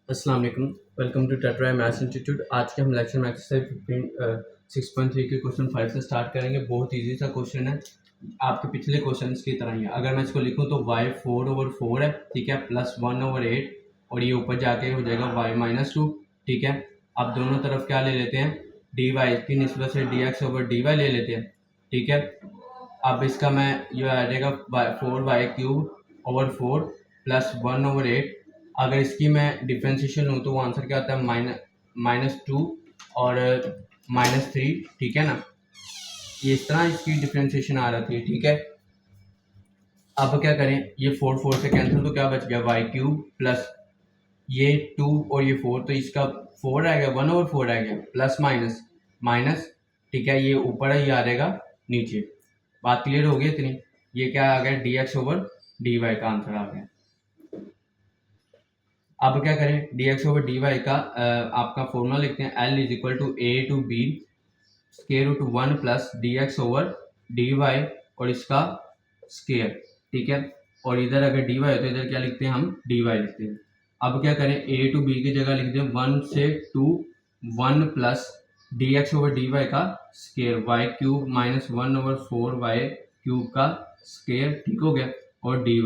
अस्सलाम वालेकुम। Welcome to Tetra Maths Institute. आज के हम लेक्चर में एक्सरसाइज 6.3 के क्वेश्चन 5 से स्टार्ट करेंगे। बहुत इजी सा क्वेश्चन है, आपके पिछले क्वेश्चन की तरह ही है। अगर मैं इसको लिखूं तो y 4/4 है, ठीक है, प्लस 1/8 और ये ऊपर जाके हो जाएगा y-2, ठीक है। अब दोनों तरफ क्या ले लेते हैं, dy की निस्बत से dx/dy ले लेते हैं, ठीक है। अब इसका मैं ये आ जाएगा 4y³ प्लस 1/8। अगर इसकी मैं डिफ्रेंशिएशन लूँ तो वो आंसर क्या आता है, -2 और -3, ठीक है ना। ये इस तरह इसकी डिफ्रेंशिएशन आ रही थी, ठीक है। अब क्या करें, ये 4 से कैंसिल तो क्या बच गया, y³ प्लस ये 2 और ये 4, तो इसका 4 रह गया, 1/4 रह गया, प्लस माइनस माइनस, ठीक है। ये ऊपर है, ये आ जाएगा नीचे। बात क्लियर हो गई इतनी। ये क्या आ गया, dx/dy का आंसर आ गया। अब क्या करें, dx/dy का आपका फॉर्मूला लिखते हैं, L = a/b √1 प्लस dx/dy और इसका स्केयर, ठीक है। और इधर अगर dy है तो इधर क्या लिखते हैं, हम dy लिखते हैं। अब क्या करें, a/b की जगह लिखते हैं 1 से 2 1 प्लस dx/dy का स्केयर y³ - 1/4y³ का स्केयर, ठीक हो गया। और dy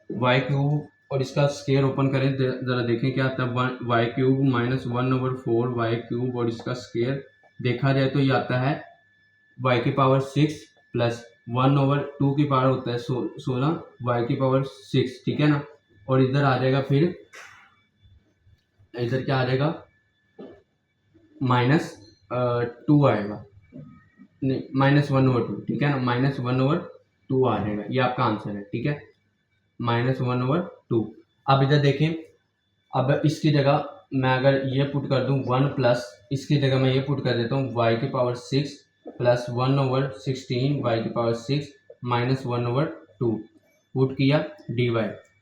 y³ और इसका स्केयर ओपन करें, जरा देखें क्या आता है, y³ - 1/4y³ और इसका स्केयर देखा जाए तो ये आता है y6 प्लस 1/2 की पावर होता है 16 y6, ठीक है ना। और इधर आ जाएगा, फिर इधर क्या आ जाएगा, -2 आएगा, नहीं -1/2, ठीक है ना, -1/2 आ जाएगा। ये आपका आंसर है, ठीक है, -1/2। अब इधर देखें, अब इसकी जगह मैं अगर ये पुट कर दूं 1 प्लस, इसकी जगह मैं ये पुट कर देता हूँ y6 प्लस 1/16 y6 -1/2 पुट किया dy।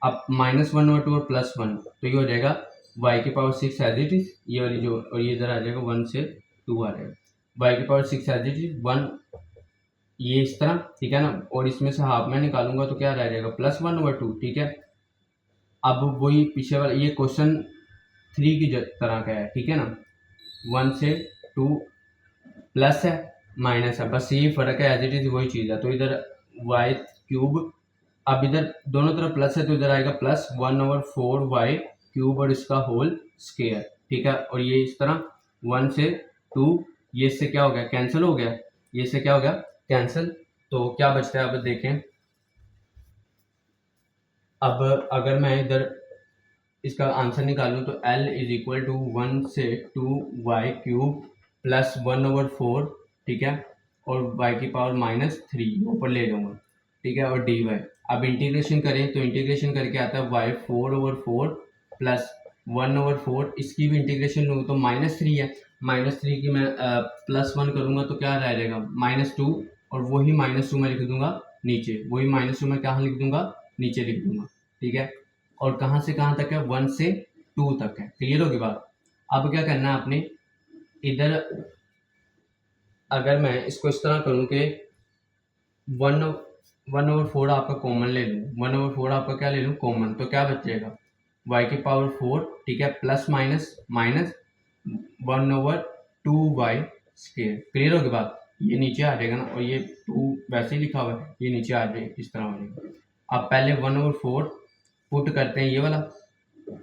अब -1/2 और +1 तो ये हो जाएगा y6 एज इट इज, ये वाली जो, और ये इधर आ जाएगा 1 से 2 आ जाएगा, y6 एज इट इज 1, ये इस तरह, ठीक है ना। और इसमें से हाफ में निकालूंगा तो क्या रह जाएगा, +1/2, ठीक है। अब वही पीछे वाला, ये क्वेश्चन 3 की तरह का है, ठीक है ना। 1 से 2 प्लस है माइनस है, बस यही फर्क है, एज इट इज वही चीज़ है। तो इधर y³, अब इधर दोनों तरफ प्लस है तो इधर आएगा प्लस 1/4y³ और इसका होल स्केयर, ठीक है। और ये इस तरह 1 से 2, ये इससे क्या हो गया, कैंसिल हो गया, ये इससे क्या हो गया, कैंसिल। तो क्या बचता है, अब देखें। अब अगर मैं इधर इसका आंसर निकालूं तो L = 1 से 2y³ प्लस 1/4, ठीक है, और y⁻³ ऊपर ले लूँगा, ठीक है, और dy। अब इंटीग्रेशन करें तो इंटीग्रेशन करके आता है y4/4 प्लस 1/4, इसकी भी इंटीग्रेशन लूँ तो -3 है, -3 की मैं +1 करूँगा तो क्या रह जाएगा, -2, और वही -2 मैं लिख दूंगा नीचे, वही -2 मैं कहाँ लिख दूंगा, नीचे लिख दूंगा, ठीक है। और कहाँ से कहाँ तक है, 1 से 2 तक है, क्लियर होगी बात। अब क्या करना है आपने, इधर अगर मैं इसको इस तरह करूँ कि 1/4 आपका कॉमन ले लूँ, 1/4 आपका क्या ले लूँ, कॉमन, तो क्या बचेगा, y⁴, ठीक है, plus minus minus 1/2y², clear होगी बात। ये नीचे आ जाएगा ना, और ये 2 वैसे ही लिखा हुआ है, ये नीचे आ जाएगा, इस तरह हो जाएगा। अब पहले 1/4 पुट करते हैं, ये वाला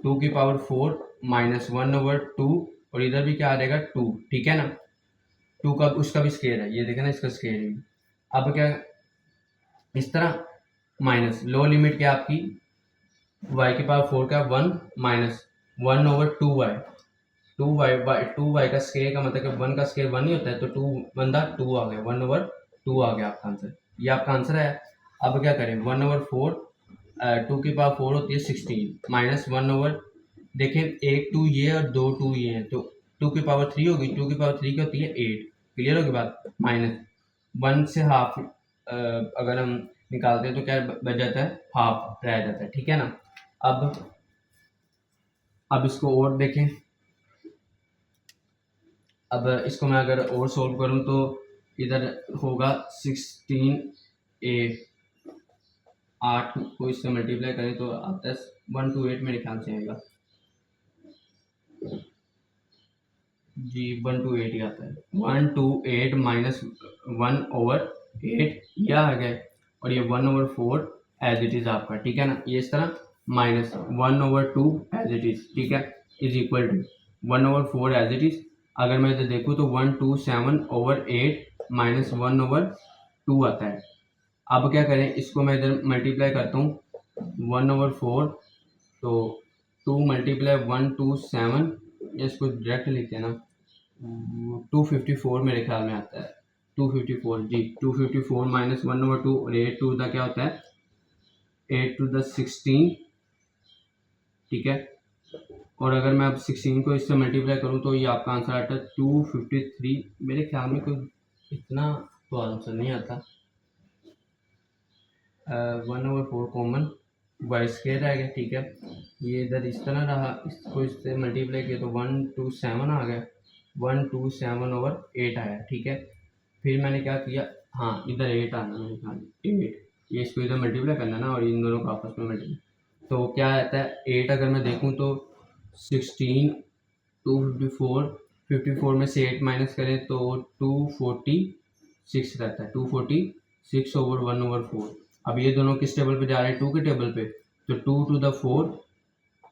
2⁴ माइनस 1/2, और इधर भी क्या आ जाएगा, 2, ठीक है ना। 2 का उसका भी स्केयर है, ये देखें ना, इसका स्केयर है। अब क्या, इस तरह माइनस लो लिमिट क्या आपकी, y⁴ का 1 माइनस 1/2y, 2y का स्केयर का मतलब कि 1 का स्केयर 1 ही होता है, तो 2 बंदा 2 आ गया, 1/2 आ गया आपका आंसर, ये आपका आंसर है। अब क्या करें, 1/4 2⁴ होती है 16 माइनस 1/, देखें एक 2 ये और 2 2 ये हैं, तो 2⁵ होगी, 2⁵ क्या होती है 8, क्लियर होगी बात। माइनस 1 से हाफ अगर हम निकालते हैं तो क्या बच जाता है, हाफ रह जाता है, ठीक है ना। अब इसको और देखें, अब इसको मैं अगर और सोल्व करूं तो इधर होगा 16a, 8 को इससे मल्टीप्लाई करें तो आता है 1 to 8 मेरे ख्याल से आएगा, जी 1/8 ही आता है, 1/8 माइनस 1/8 यह आ गया, और ये 1/4 एज इट इज आपका, ठीक है ना, ये इस तरह माइनस 1/2 एज इट इज, ठीक है, is equal to 1/4 as it is. अगर मैं इधर देखूँ तो 127/8 माइनस 1/2 आता है। अब क्या करें, इसको मैं इधर मल्टीप्लाई करता हूँ 1/4, तो 2 मल्टीप्लाई 127, इसको डायरेक्ट लिखते हैं ना, 254 मेरे ख्याल में आता है, 254 जी, 254 माइनस 1/2, और 8 टू द क्या होता है, 8 टू द 16, ठीक है। और अगर मैं अब 16 को इससे मल्टीप्लाई करूँ तो ये आपका आंसर आता है 253। मेरे ख्याल में कोई इतना तो आंसर नहीं आता। 1/4 कॉमन, वाई स्केयर रह गया, ठीक है। ये इधर इस तरह रहा, इसको इससे मल्टीप्लाई किया तो 127 आ गया, 127/8 आया, ठीक है। फिर मैंने क्या किया, हाँ इधर 8 आना मेरे ख्याल में, 8, ये इसको इधर मल्टीप्लाई करना ना, और इन दोनों को आपस में मल्टीप्लाई, तो क्या आता है 8, अगर मैं देखूँ तो 16, 254, 54 में से 8 माइनस करें तो 246 रहता है, 246/1/4। अब ये दोनों किस टेबल पे जा रहे हैं, 2 के टेबल पे, तो 2 टू द 4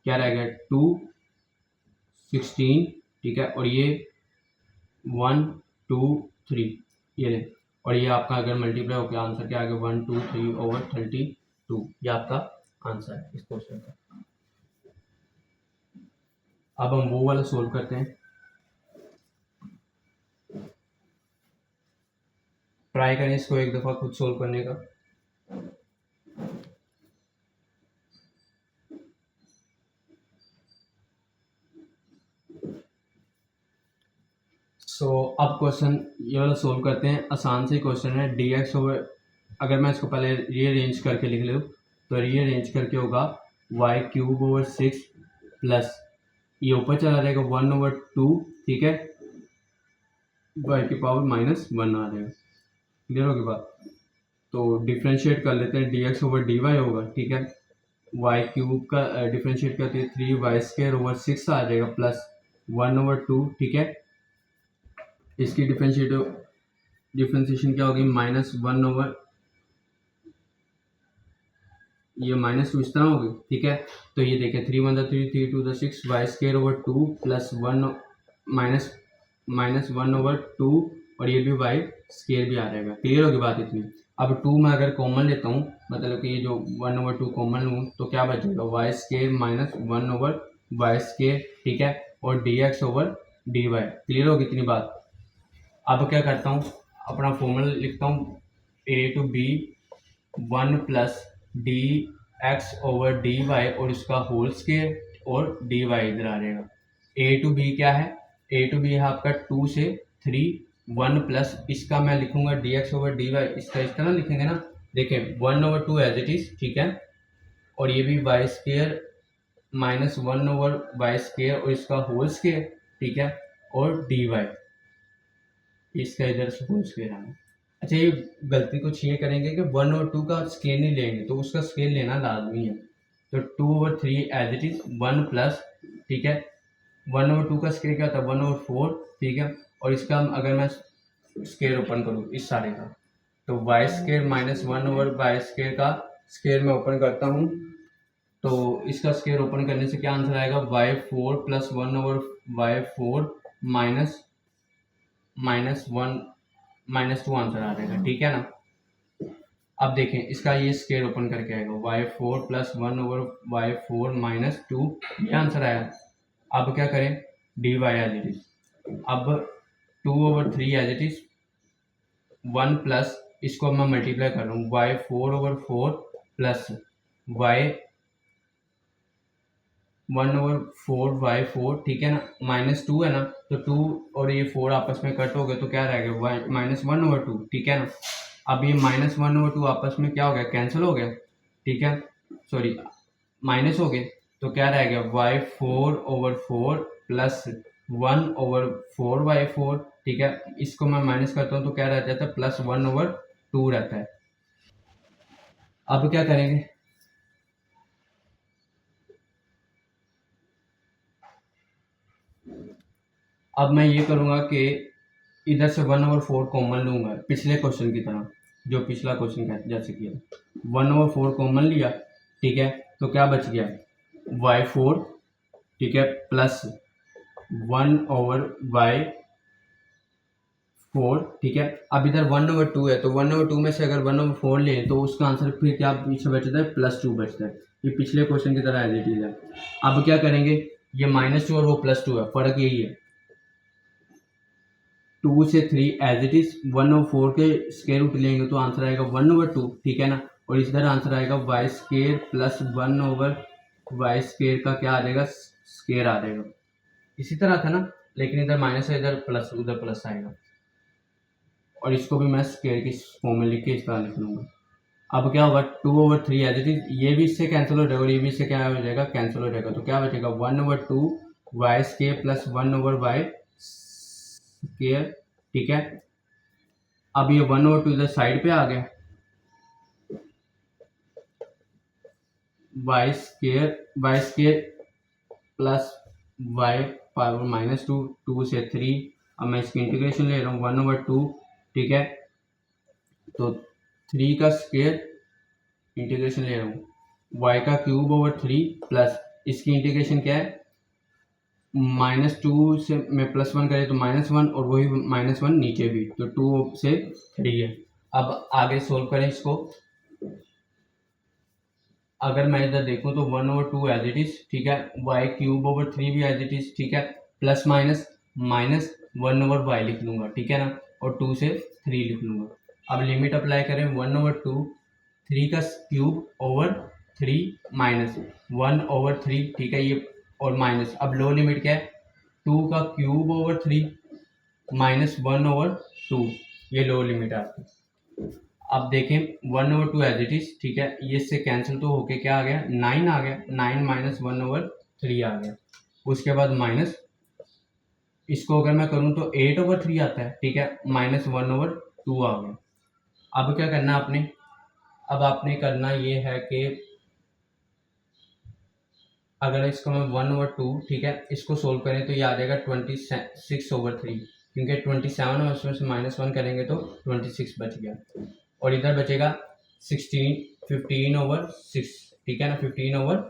क्या रहेगा, 216, ठीक है, और ये 1 2 3, ये ले, और ये आपका अगर मल्टीप्लाई होकर आंसर क्या आ गया, 123/32, ये आपका आंसर है इस क्वेश्चन का। अब हम वो वाला सोल्व करते हैं, ट्राई करें इसको एक दफ़ा खुद सोल्व करने का। अब क्वेश्चन ये वाला सोल्व करते हैं, आसान से क्वेश्चन है, dx ओवर, अगर मैं इसको पहले रीअरेंज करके लिख लूँ तो रीअरेंज करके होगा y³/6 प्लस ये ऊपर चला जाएगा 1/2, ठीक है, y की पावर -1 आ जाएगा। क्लियर होगी बात, तो डिफ्रेंशिएट कर लेते हैं, dx/dy होगा, ठीक है, y³ का डिफ्रेंशिएट करते हैं 3y²/6 आ जाएगा प्लस 1/2, ठीक है। इसकी डिफ्रेंशिएशन क्या होगी, -1 ये -2 इस तरह होगी, ठीक है। तो ये देखें 3 1 3 3 2 6 y²/2 प्लस 1 -1/2, और ये भी y² भी आ जाएगा। क्लियर होगी बात इतनी। अब 2 मैं अगर कॉमन लेता हूँ, मतलब कि ये जो 1/2 कॉमन लूँ तो क्या बचेगा, y² माइनस 1/y², ठीक है, और dx/dy। क्लियर होगी इतनी बात। अब क्या करता हूँ, अपना फॉर्मूला लिखता हूँ, a to b 1 plus dx/dy, और इसका होल स्क्वायर, और dy इधर आ जाएगा। a टू b क्या है, a टू b है आपका 2 से 3, 1 प्लस इसका मैं लिखूंगा dx/dy, इसका इस तरह लिखेंगे ना, देखें 1/2 एज इट इज, ठीक है, और ये भी y² माइनस 1/y², और इसका होल स्क्वायर, ठीक है, और dy, इसका इधर से होल स्क्वायर आना। अच्छा, ये गलती कुछ ये करेंगे कि 1 और 2 का स्केल नहीं लेंगे, तो उसका स्केल लेना लाजमी है। तो 2/3 एज इट इज 1 प्लस, ठीक है, 1/2 का स्केल क्या होता है, 1/4, ठीक है, और इसका अगर मैं स्केल ओपन करूँ इस सारे का, तो y² माइनस 1/y² का स्केल मैं ओपन करता हूँ, तो इसका स्केल ओपन करने से क्या आंसर आएगा, y4 plus 1/y4 minus -2 answer आ जाएगा, ठीक है ना। अब देखें इसका ये स्केल ओपन करके आएगा, y4 प्लस 1/y4 -2, ये आंसर आया। अब क्या करें, dy एज इट इज, अब 2/3 एज इट इज 1 प्लस, इसको मैं मल्टीप्लाई कर रहा हूँ, y4/4 प्लस y 1/4y4, ठीक है ना, -2 है ना, तो 2 और ये 4 आपस में कट हो गए, तो क्या रह गया, -1/2, ठीक है ना। अब ये -1/2 आपस में क्या हो गया, कैंसिल हो गया, ठीक है, सॉरी माइनस हो गए, तो क्या रह गया, y4/4 प्लस 1/4y4, ठीक है, इसको मैं माइनस करता हूँ तो क्या रह जाता है, +1/2 रहता है। अब क्या करेंगे, अब मैं ये करूँगा कि इधर से 1/4 कॉमन लूँगा, पिछले क्वेश्चन की तरह, जो पिछला क्वेश्चन का जैसे किया 1/4 कॉमन लिया, ठीक है, तो क्या बच गया y4, ठीक है, प्लस 1/y4, ठीक है। अब इधर 1/2 है, तो 1/2 में से अगर 1/4 लें तो उसका आंसर फिर क्या पीछे बचता है, +2 बचता है। ये पिछले क्वेश्चन की तरह एज इट इज है। अब क्या करेंगे, ये -2 और वो +2 है, फर्क यही है, 2 से 3 एज इट इज, 1/4 के स्क्वायर रूट लेंगे तो आंसर आएगा 1/2, ठीक है ना। और इधर आंसर आएगा y² प्लस 1/y² का क्या आ जाएगा, स्क्वायर आ जाएगा। इसी तरह था ना, लेकिन इधर माइनस है, इधर प्लस, उधर प्लस आएगा। और इसको भी मैं स्क्वायर की फॉर्म में लिख के इस तरह लिख लूँगा। अब क्या होगा, 2/3 एज इट इज, ये भी इससे कैंसिल हो जाएगा और ये भी इससे क्या हो जाएगा, कैंसिल हो जाएगा। तो क्या बचेगा 1/2 y² प्लस 1/y², ठीक है। अब ये 1/2 इधर साइड पे आ गया, y² प्लस y⁻², 2 से 3। अब मैं इसकी इंटीग्रेशन ले रहा हूँ 1/2, ठीक है, तो 3 का स्क्वायर इंटीग्रेशन ले रहा हूँ, y³ प्लस इसकी इंटीग्रेशन क्या है, -2 से मैं +1 करें तो -1 और वही -1 नीचे भी, तो 2 से 3 है। अब आगे सोल्व करें इसको। अगर मैं इधर देखूँ तो 1/2 एज इट इज, ठीक है, y³ भी एज इट इज, ठीक है, प्लस माइनस माइनस 1/y लिख लूँगा, ठीक है ना, और 2 से 3 लिख लूँगा। अब लिमिट अप्लाई करें, 1/2 3 का क्यूब ओवर 3 माइनस 1/3, ठीक है, ये और माइनस, अब लो लिमिट क्या है, 2 का क्यूब ओवर 3 माइनस 1/2, ये लो लिमिट है आपकी। अब देखें 1/2 एज इट इज, ठीक है, ये इससे कैंसिल तो होके क्या आ गया, 9 आ गया, 9 माइनस 1/3 आ गया। उसके बाद माइनस, इसको अगर मैं करूँ तो 8/3 आता है, ठीक है, माइनस 1/2 आ गया। अब क्या करना आपने, अब आपने करना ये है कि अगर इसको मैं 1/2, ठीक है, इसको सोल्व करें तो ये आ जाएगा 26/3, क्योंकि 27 और उसमें से -1 करेंगे तो 26 बच गया। और इधर बचेगा 15/6, ठीक है ना, 15/6,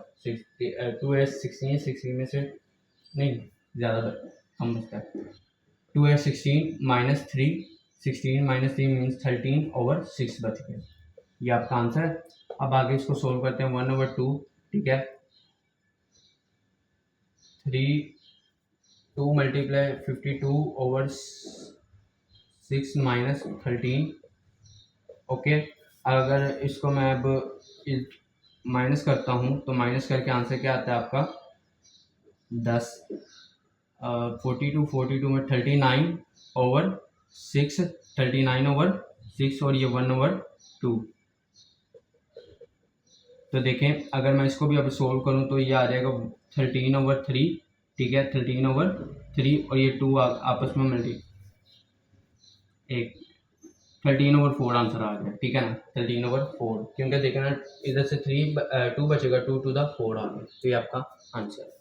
2 16, 16 में से नहीं ज़्यादा कम बचता है, 2 16 -3, 16 - 3 मीन्स 13/6 बच गया। ये आपका आंसर है। अब आगे इसको सोल्व करते हैं, 1/2, ठीक है, 2 मल्टीप्लाई 52/6 माइनस 13, ओके। अगर इसको मैं अब माइनस करता हूँ तो माइनस करके आंसर क्या आता है आपका 10, 42 में 39/6, 39/6 और ये 1/2। तो देखें अगर मैं इसको भी अब सोल्व करूँ तो ये आ जाएगा 13/3, ठीक है, 13/3 और ये 2 आपस में मल्टी, एक 13/4 आंसर आ गया, ठीक है ना, 13/4, क्योंकि देखना इधर से 2 बचेगा, 2 to the 4 आ गया, तो ये आपका आंसर है।